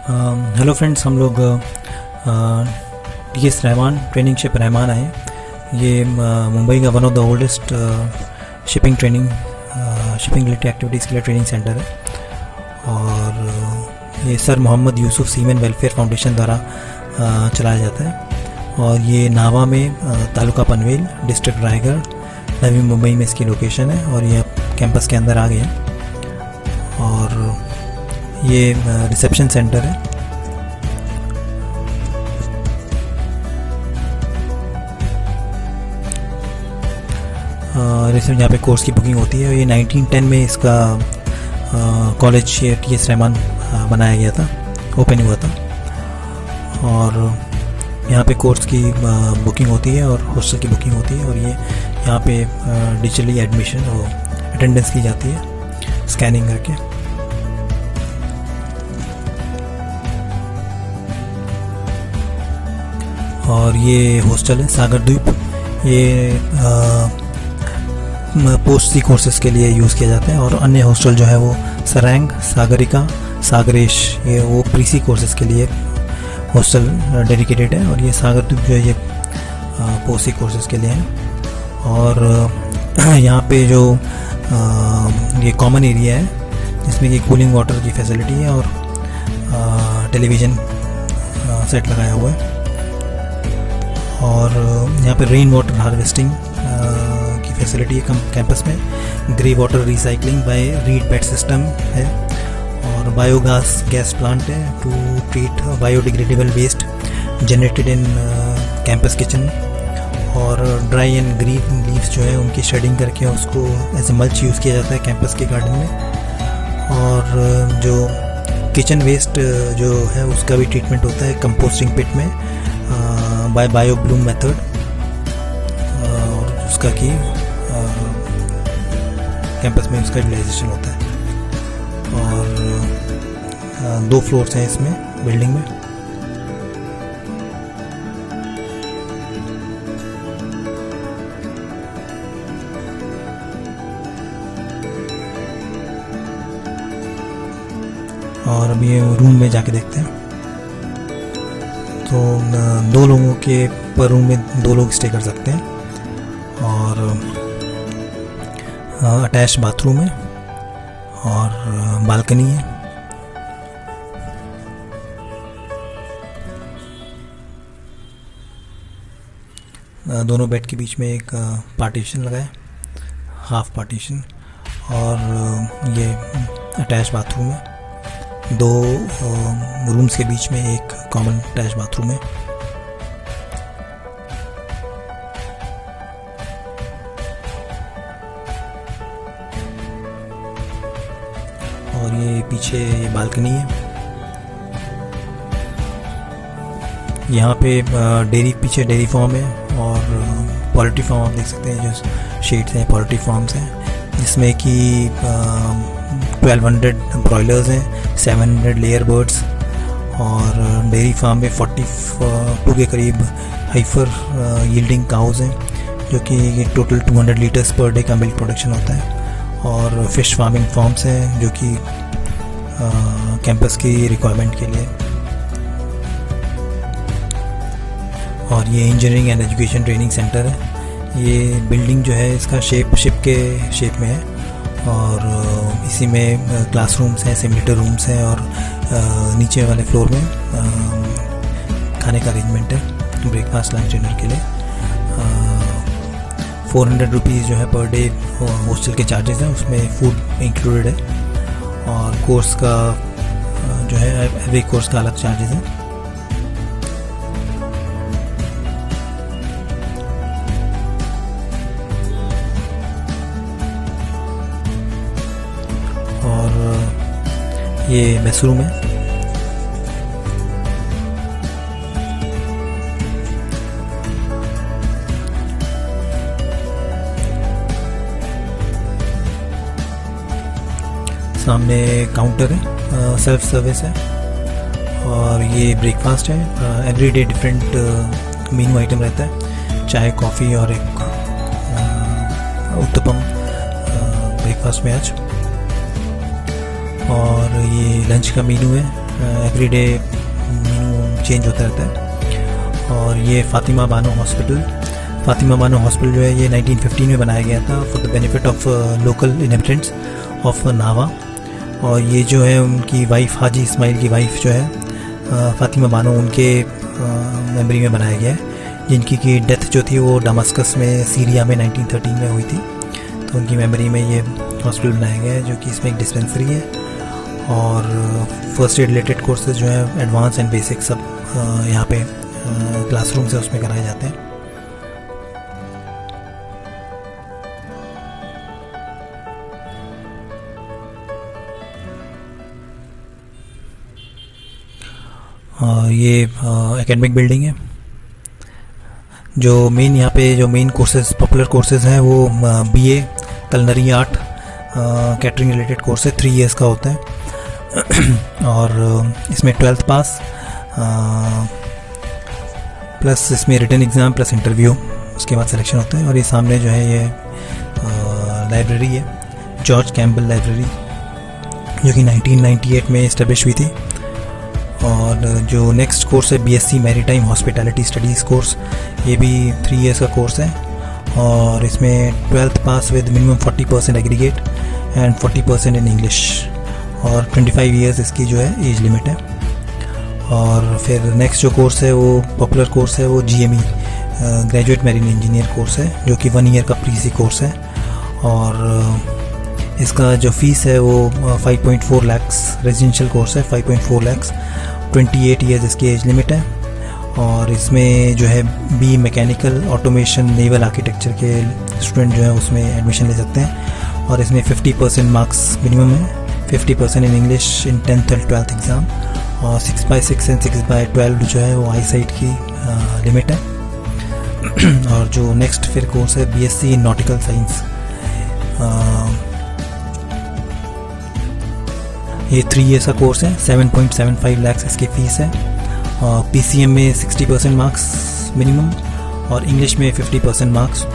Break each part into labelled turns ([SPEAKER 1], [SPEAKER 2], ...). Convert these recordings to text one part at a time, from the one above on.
[SPEAKER 1] Hello friends, हम लोग TS Rahman training ship Rahman आए। ये मुंबई का one of the oldest shipping related activities के लिए ट्रेनिंग सेंटर है। और ये sir Mohammad Yusuf seamen welfare foundation द्वारा चलाया जाता है। और ये नावा में तालुका पनवेल, डिस्ट्रिक्ट रायगढ़, नवी मुंबई में इसकी लोकेशन है। और ये कैंपस के अंदर आ गए हैं। और ये रिसेप्शन सेंटर है। यहाँ पे कोर्स की बुकिंग होती है। ये 1910 में इसका कॉलेज टीएस रहमान बनाया गया था, ओपन हुआ था। और यहाँ पे कोर्स की बुकिंग होती है और हॉस्टल की बुकिंग होती है। और ये यहाँ पे डिजिटली एडमिशन और अटेंडेंस की जाती है स्कैनिंग करके। और ये हॉस्टल है सागर द्वीप। ये पोस्ट सी कोर्सेज के लिए यूज़ किया जाता है। और अन्य हॉस्टल जो है वो सरेंग, सागरिका, सागरेश, ये वो प्री सी कोर्सेज के लिए हॉस्टल डेडिकेटेड है। और ये सागर द्वीप जो है ये पोस्ट सी कोर्सेज के लिए है। और यहाँ पे जो ये कॉमन एरिया है जिसमें कि कूलिंग वाटर की फैसिलिटी है और टेलीविज़न सेट लगाया हुआ है। और यहाँ पे रेन वाटर हार्वेस्टिंग की फैसिलिटी है कैंपस में। Grey water recycling by reed bed system है। और बायोगैस गैस प्लांट है to treat biodegradable waste generated in campus kitchen. और ड्राई एंड ग्रीन लीव्स जो है उनकी शेडिंग करके उसको एज ए मल्च यूज़ किया जाता है कैंपस के गार्डन में। और जो किचन वेस्ट जो है उसका भी ट्रीटमेंट होता है कंपोस्टिंग पिट में बाय बायोब्लूम मेथड। और उसका कि कैंपस में उसका यूटिलाइजेशन होता है। और 2 फ्लोर्स हैं इसमें बिल्डिंग में। और अब ये रूम में जाके देखते हैं। तो 2 लोगों के पर रूम में 2 लोग स्टे कर सकते हैं। और अटैच बाथरूम है और बालकनी है। दोनों बेड के बीच में एक पार्टीशन लगा है, हाफ पार्टीशन। और ये अटैच बाथरूम है। 2 रूम्स के बीच में एक कॉमन अटैच बाथरूम है। और ये पीछे ये बालकनी है। यहाँ पे पीछे डेयरी फार्म है। और पोल्ट्री फार्म आप देख सकते हैं, जो शेड्स हैं पोल्ट्री फार्म्स हैं, जिसमें कि 1200 ब्रॉयलर्स हैं, 700 लेयर बर्ड्स। और डेयरी फार्म में 42 के करीब हाइफर यील्डिंग काउज हैं, जो कि टोटल 200 लीटर्स पर डे का मिल्क प्रोडक्शन होता है। और फिश फार्मिंग फार्म्स हैं जो कि कैंपस की रिक्वायरमेंट के लिए। और ये engineering and education training centre है। ये बिल्डिंग जो है इसका शिप के शेप में है। और इसी में क्लासरूम्स हैं, सिमुलेटर रूम्स हैं। और नीचे वाले फ्लोर में खाने का अरेंजमेंट है ब्रेकफास्ट, लंच, डिनर के लिए। 400 रुपीज़ जो है पर डे हॉस्टल के चार्जेस हैं, उसमें फूड इंक्लूडेड है। और कोर्स का जो है एवरी कोर्स का अलग चार्जेस हैं। और ये मेस रूम है। सामने काउंटर है, सेल्फ सर्विस है। और ये ब्रेकफास्ट है। एवरीडे डिफरेंट मेनू आइटम रहता है, चाय, कॉफ़ी और एक उत्तपम ब्रेकफास्ट में आज। और ये लंच का मेनू है, एवरीडे मेनू चेंज होता रहता है। और ये फातिमा बानो हॉस्पिटल जो है ये 1915 में बनाया गया था for the benefit of local inhabitants of Nhava. और ये जो है उनकी वाइफ हाजी इस्माइल की वाइफ जो है फातिमा बानो, उनके मेमोरी में बनाया गया है, जिनकी की डेथ जो थी वो दमास्कस में सीरिया में 1913 में हुई थी। तो उनकी मेमोरी में ये हॉस्पिटल बनाया गया है, जो कि इसमें एक डिस्पेंसरी है और फर्स्ट एड रिलेटेड कोर्सेज जो है एडवांस एंड बेसिक सब यहाँ पे क्लासरूम से उसमें कराए जाते हैं। ये एकेडमिक बिल्डिंग है। जो मेन यहाँ पे जो मेन कोर्सेज पॉपुलर कोर्सेज हैं वो BA culinary art catering related course है, 3 इयर्स का होता है। और इसमें 12th पास प्लस इसमें रिटन एग्ज़ाम प्लस इंटरव्यू, उसके बाद सिलेक्शन होता है। और ये सामने जो है ये लाइब्रेरी है, जॉर्ज कैम्बल लाइब्रेरी, जो कि 1998 में इस्टेब्लिश हुई थी। और जो नेक्स्ट कोर्स है BSc maritime hospitality studies course, ये भी 3 इयर्स का कोर्स है। और इसमें 12th pass with minimum 40% aggregate and 40% in English, और 25 इयर्स इसकी जो है एज लिमिट है। और फिर नेक्स्ट जो कोर्स है वो पॉपुलर कोर्स है वो GME graduate marine engineer course है, जो कि 1 ईयर का प्रीसी कोर्स है। और इसका जो फीस है वो 5.4 लाख्स, रेजिडेंशियल कोर्स है 5.4 लाख्स, 28 इयर्स इसकी एज लिमिट है। और इसमें जो है B mechanical automation naval architecture के स्टूडेंट जो है उसमें एडमिशन ले सकते हैं। और इसमें 50% मार्क्स मिनिमम है, 50% इन इंग्लिश इन 10th और 12th एग्ज़ाम, और 6/6 एंड 6/12 जो है वो आई साइट की लिमिट है। और जो नेक्स्ट फिर कोर्स है BSc इन नॉटिकल साइंस, ये 3 इयर्स का कोर्स है, 7.75 लाख इसकी फ़ीस है। और PCM में 60% मार्क्स मिनिमम, और इंग्लिश में 50% मार्क्स।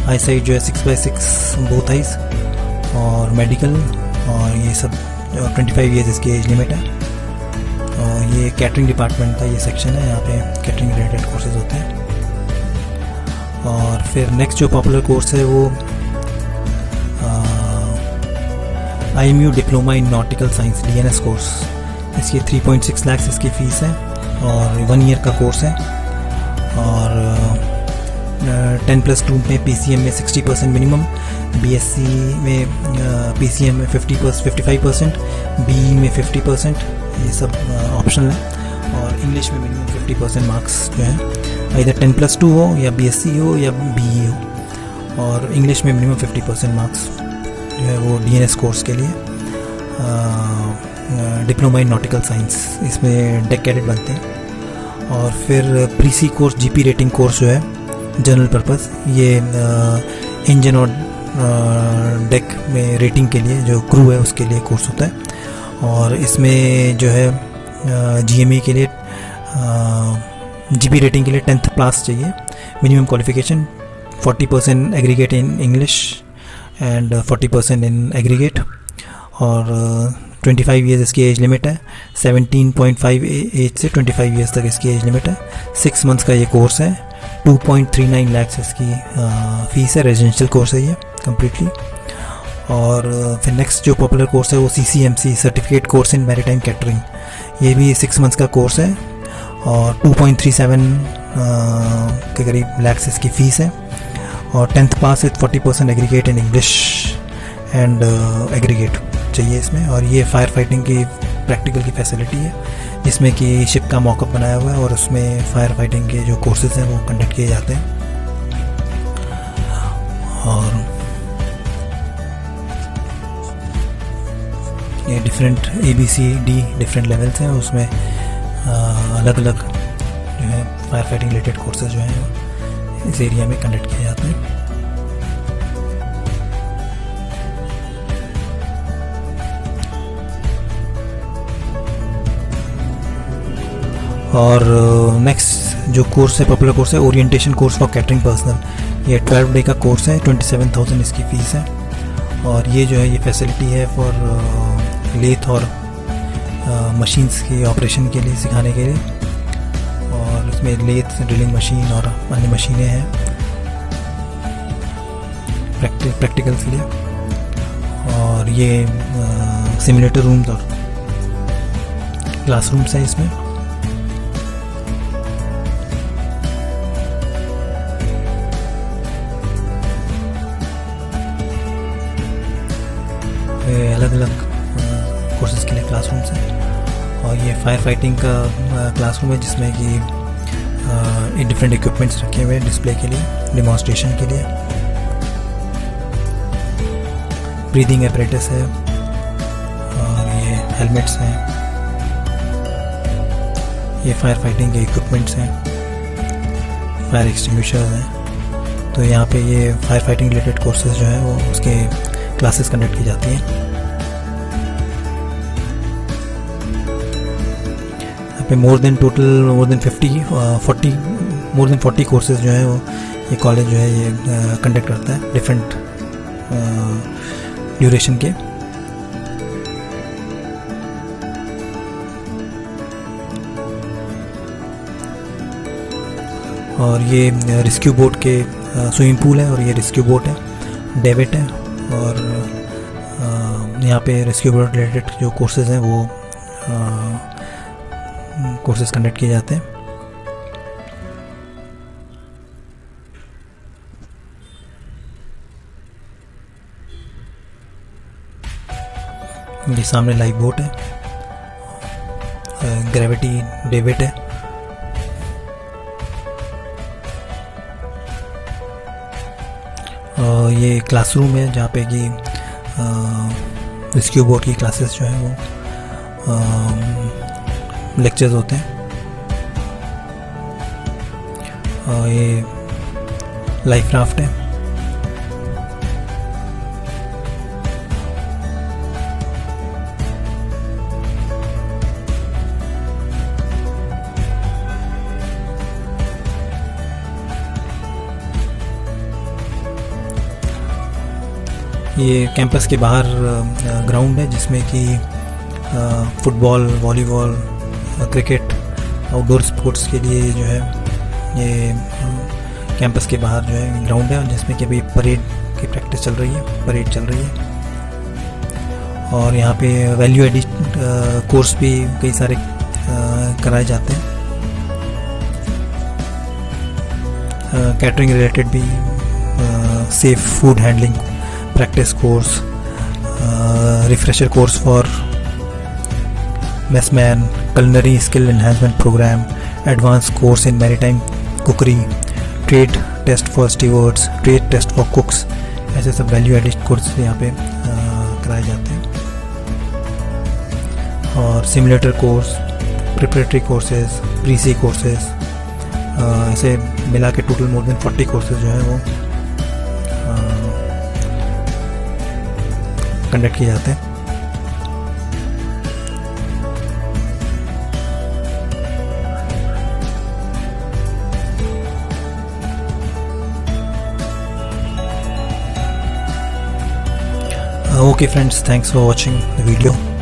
[SPEAKER 1] आई साइट जो है 6/6 बोथ आइज, और मेडिकल, और ये सब 25 इयर्स इसकी एज लिमिट है। और ये कैटरिंग डिपार्टमेंट का ये सेक्शन है, यहाँ पे कैटरिंग रिलेटेड कोर्सेज होते हैं। और फिर नेक्स्ट जो पॉपुलर कोर्स है वो IMU diploma in nautical science DNS course, इसकी 3.6 लाख इसकी फ़ीस है, और 1 ईयर का कोर्स है। और 10+2 में PCM में 60% मिनिमम, BSc में PCM में 55%, BE में 50%, ये सब ऑप्शनल है। और इंग्लिश में मिनिमम 50% मार्क्स जो है इधर 10+2 हो या BSc हो या BE हो। और इंग्लिश में मिनिमम 50% मार्क्स जो है वो DNS कोर्स के लिए, डिप्लोमा इन नॉटिकल साइंस, इसमें डेक कैडेट बनते हैं। और फिर प्रीसी कोर्स GP रेटिंग कोर्स जो है जनरल पर्पस, ये इंजन और डेक में रेटिंग के लिए जो क्रू है उसके लिए कोर्स होता है। और इसमें जो है GME के लिए GP रेटिंग के लिए 10th पास चाहिए, minimum qualification, 40% aggregate in English and 40% in aggregate. और 25 इयर्स इसकी एज लिमिट है, 17.5 एज से 25 इयर्स तक इसकी एज लिमिट है। 6 मंथ्स का ये कोर्स है, 2.39 लाख इसकी फ़ीस है, रेजिडेंशियल कोर्स है ये कम्प्लीटली। और फिर नेक्स्ट जो पॉपुलर कोर्स है वो CCMC certificate course in maritime catering, ये भी 6 मंथ्स का कोर्स है, और 2.37 के करीब लाख इसकी फ़ीस है। और 10th pass with 40% aggregate in English and aggregate चाहिए इसमें। और ये फायर फाइटिंग की प्रैक्टिकल की फैसिलिटी है, जिसमें कि शिप का मॉकअप बनाया हुआ है और उसमें फायर फाइटिंग के जो कोर्सेज हैं वो कंडक्ट किए जाते हैं। और ये डिफरेंट ABCD डिफरेंट लेवल्स हैं, उसमें अलग अलग जो है फायर फाइटिंग रिलेटेड कोर्सेज जो हैं इस एरिया में कंडक्ट किए जाते हैं। और नेक्स्ट जो कोर्स है पॉपुलर कोर्स है orientation course for catering personal, ये 12 डे का कोर्स है, 27,000 इसकी फ़ीस है। और ये जो है ये फैसिलिटी है फॉर लेथ और मशीन्स की ऑपरेशन के लिए सिखाने के लिए, और इसमें लेथ ड्रिलिंग मशीन और अन्य मशीनें हैं प्रैक्टिकल्स के लिए। और ये सिमुलेटर रूम्स और क्लासरूम्स हैं इसमें। अलग अलग कोर्सेज के लिए क्लासरूम्स हैं। और ये फायर फाइटिंग का क्लासरूम है जिसमें कि डिफरेंट इक्विपमेंट्स रखे हुए हैं डिस्प्ले के लिए, डिमॉन्स्ट्रेशन के लिए। ब्रीदिंग एपरेटस है और ये हेलमेट्स हैं, ये फायर फाइटिंग के इक्विपमेंट्स हैं, फायर एक्सटिंग्विशर्स हैं। तो यहाँ पे ये फायर फाइटिंग रिलेटेड कोर्सेज जो है वो उसके क्लासेस कंडक्ट की जाती हैं। यहाँ पे मोर देन 40 कोर्सेज जो है वो ये कॉलेज जो है ये कंडक्ट करता है डिफरेंट ड्यूरेशन के। और ये रेस्क्यू बोट के स्विमिंग पूल है, और ये रेस्क्यू बोट है, डेविट है। और यहाँ पे रेस्क्यू बोट रिलेटेड जो कोर्सेज हैं वो कोर्सेज कंडक्ट किए जाते हैं। ये सामने लाइफ बोट है, ग्रेविटी डेविड है। ये क्लासरूम है जहाँ पे कि रेस्क्यू बोट की क्लासेस जो है वो लेक्चर्स होते हैं। और ये लाइफ राफ्ट है। ये कैंपस के बाहर ग्राउंड है जिसमें कि football, volleyball, cricket, outdoor sports के लिए जो है ये कैंपस के बाहर जो है ग्राउंड है, जिसमें कि अभी परेड की प्रैक्टिस चल रही है, परेड चल रही है। और यहाँ पे वैल्यू एडिड कोर्स भी कई सारे कराए जाते हैं। कैटरिंग रिलेटेड भी, safe food handling practice course, refresher course for messman, culinary skill enhancement program, advanced course in maritime cookery, trade test for stewards, trade test for cooks, ऐसे सब value added course यहाँ पे कराए जाते हैं। और simulator course, preparatory courses, pre sea courses, ऐसे मिला के टोटल मोर देन 40 कोर्सेज जो है वो कंडक्ट किए जाते हैं। Okay friends, thanks for watching the video.